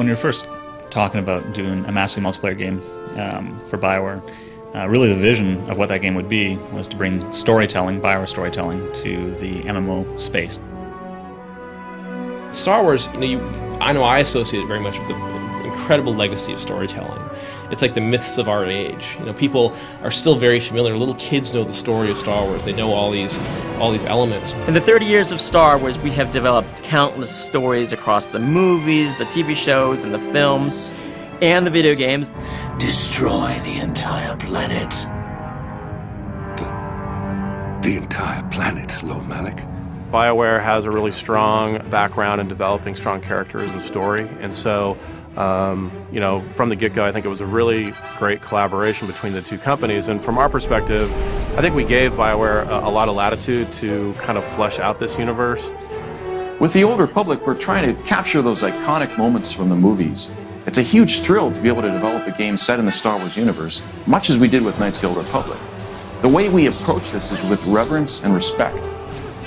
when you're first talking about doing a massively multiplayer game for BioWare, really the vision of what that game would be was to bring storytelling, BioWare storytelling, to the MMO space. Star Wars, I know I associate it very much with the incredible legacy of storytelling. It's like the myths of our age. People are still very familiar. Little kids know the story of Star Wars. They know all these elements. In the 30 years of Star Wars, we have developed countless stories across the movies, the TV shows, and the films, and the video games. Destroy the entire planet. The entire planet, Lord Malik. BioWare has a really strong background in developing strong characters and story, and so from the get-go, I think it was a really great collaboration between the two companies. And from our perspective, I think we gave BioWare a lot of latitude to kind of flesh out this universe. With the Old Republic, we're trying to capture those iconic moments from the movies. It's a huge thrill to be able to develop a game set in the Star Wars universe, much as we did with Knights of the Old Republic. The way we approach this is with reverence and respect.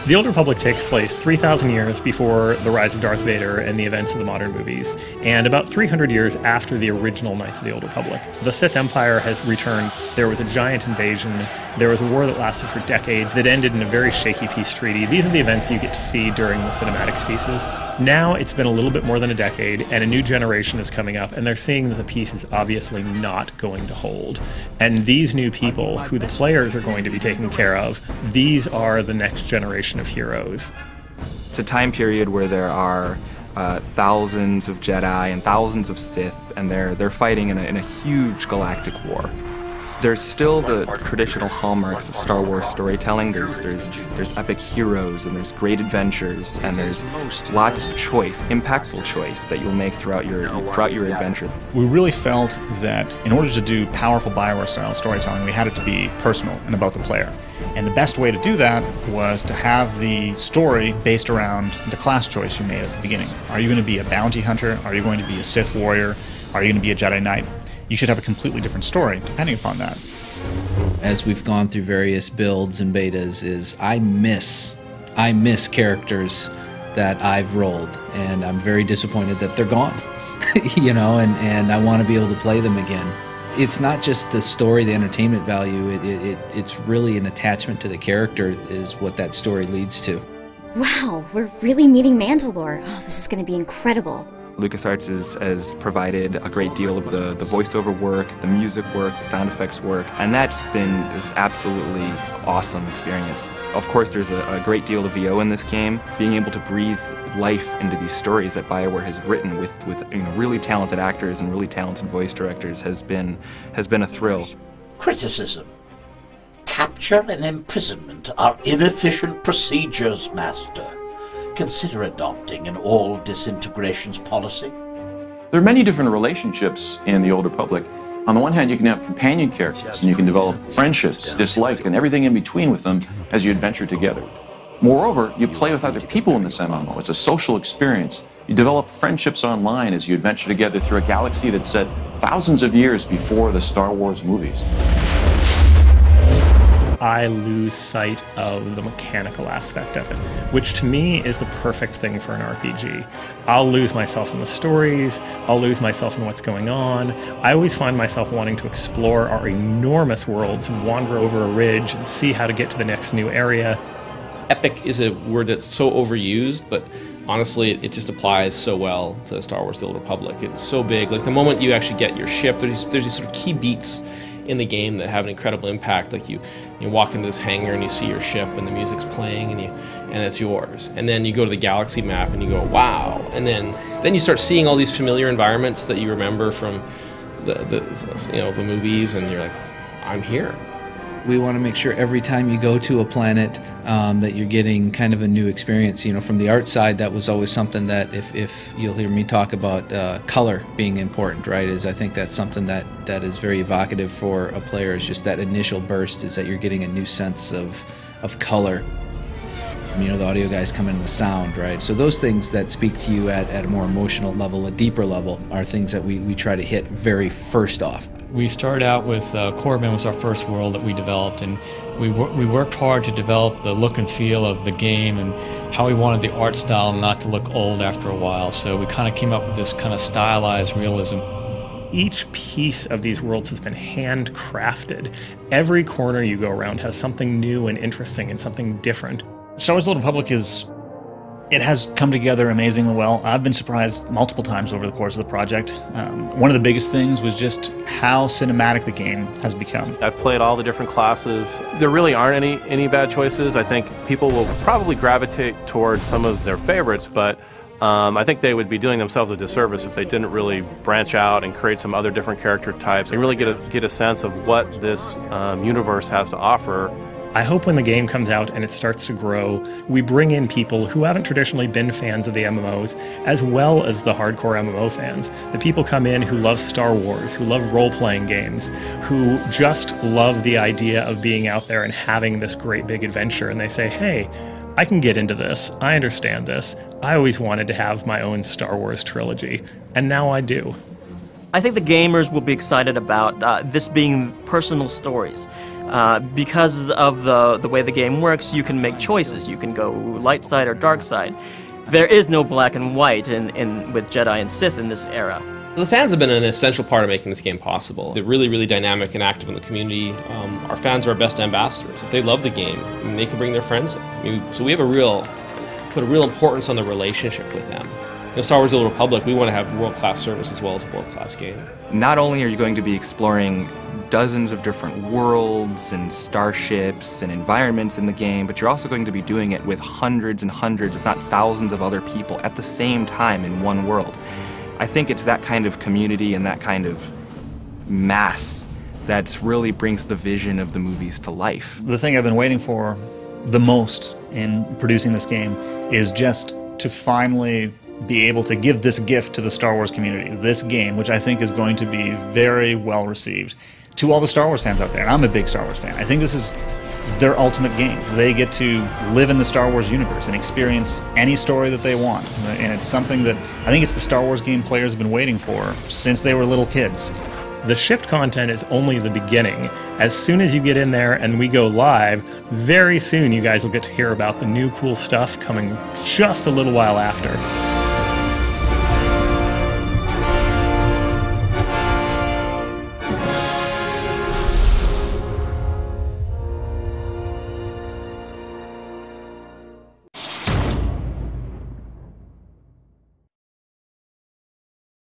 The Old Republic takes place 3,000 years before the rise of Darth Vader and the events of the modern movies, and about 300 years after the original Knights of the Old Republic. The Sith Empire has returned. There was a giant invasion. There was a war that lasted for decades that ended in a very shaky peace treaty. These are the events you get to see during the cinematics pieces. Now it's been a little bit more than a decade, and a new generation is coming up, and they're seeing that the peace is obviously not going to hold. And these new people, who the players are going to be taking care of, these are the next generation of heroes. It's a time period where there are thousands of Jedi and thousands of Sith, and they're fighting in a huge galactic war. There's still the traditional hallmarks of Star Wars storytelling. There's epic heroes, and there's great adventures, and there's lots of choice, impactful choice that you'll make throughout your adventure. We really felt that in order to do powerful BioWare-style storytelling, we had it to be personal and about the player. And the best way to do that was to have the story based around the class choice you made at the beginning. Are you going to be a bounty hunter? Are you going to be a Sith warrior? Are you going to be a Jedi Knight? You should have a completely different story depending upon that. As we've gone through various builds and betas, I miss characters that I've rolled, and I'm very disappointed that they're gone. And I want to be able to play them again. It's not just the story, the entertainment value, it's really an attachment to the character is what that story leads to. Wow, we're really meeting Mandalore. Oh, this is going to be incredible. LucasArts has provided a great deal of the voiceover work, the music work, the sound effects work, and that's been this absolutely awesome experience. Of course, there's a great deal of VO in this game. Being able to breathe life into these stories that BioWare has written with really talented actors and really talented voice directors has been a thrill. Criticism. Capture and imprisonment are inefficient procedures, Master. Consider adopting an all disintegrations policy. There are many different relationships in the Old Republic. On the one hand, you can have companion characters, and you can develop friendships, dislike, and everything in between with them as you adventure together. Moreover, you play with other people in this MMO. It's a social experience. You develop friendships online as you adventure together through a galaxy that's set thousands of years before the Star Wars movies. I lose sight of the mechanical aspect of it, which to me is the perfect thing for an RPG. I'll lose myself in the stories, I'll lose myself in what's going on. I always find myself wanting to explore our enormous worlds and wander over a ridge and see how to get to the next new area. Epic is a word that's so overused, but honestly, it just applies so well to Star Wars The Old Republic. It's so big. Like the moment you actually get your ship, there's these sort of key beats in the game that have an incredible impact. Like you walk into this hangar and you see your ship and the music's playing and it's yours. And then you go to the galaxy map and you go, wow. And then you start seeing all these familiar environments that you remember from the movies, and you're like, I'm here. We want to make sure every time you go to a planet that you're getting kind of a new experience. From the art side, that was always something that if you'll hear me talk about color being important, right, I think that's something that is very evocative for a player, is just that initial burst, is that you're getting a new sense of color. The audio guys come in with sound, right? So those things that speak to you at a more emotional level, a deeper level, are things that we try to hit very first off. We started out with Korriban was our first world that we developed, and We worked hard to develop the look and feel of the game and how we wanted the art style not to look old after a while. So we kind of came up with this kind of stylized realism. Each piece of these worlds has been handcrafted. Every corner you go around has something new and interesting and something different. Star Wars: The Old Republic it has come together amazingly well. I've been surprised multiple times over the course of the project. One of the biggest things was just how cinematic the game has become. I've played all the different classes. There really aren't any bad choices. I think people will probably gravitate towards some of their favorites, but I think they would be doing themselves a disservice if they didn't really branch out and create some other different character types and really get a sense of what this universe has to offer. I hope when the game comes out and it starts to grow, we bring in people who haven't traditionally been fans of the MMOs, as well as the hardcore MMO fans. The people come in who love Star Wars, who love role-playing games, who just love the idea of being out there and having this great big adventure, and they say, hey, I can get into this, I understand this, I always wanted to have my own Star Wars trilogy, and now I do. I think the gamers will be excited about this being personal stories. Because of the way the game works, you can make choices. You can go light side or dark side. There is no black and white with Jedi and Sith in this era. The fans have been an essential part of making this game possible. They're really, really dynamic and active in the community. Our fans are our best ambassadors. If they love the game, they can bring their friends in. So we have put a real importance on the relationship with them. Star Wars: The Old Republic, we want to have world-class service as well as a world-class game. Not only are you going to be exploring dozens of different worlds and starships and environments in the game, but you're also going to be doing it with hundreds and hundreds, if not thousands of other people at the same time in one world. I think it's that kind of community and that kind of mass that really brings the vision of the movies to life. The thing I've been waiting for the most in producing this game is just to finally be able to give this gift to the Star Wars community, this game, which I think is going to be very well received to all the Star Wars fans out there. And I'm a big Star Wars fan. I think this is their ultimate game. They get to live in the Star Wars universe and experience any story that they want. And it's something that I think it's the Star Wars game players have been waiting for since they were little kids. The shipped content is only the beginning. As soon as you get in there and we go live, very soon you guys will get to hear about the new cool stuff coming just a little while after.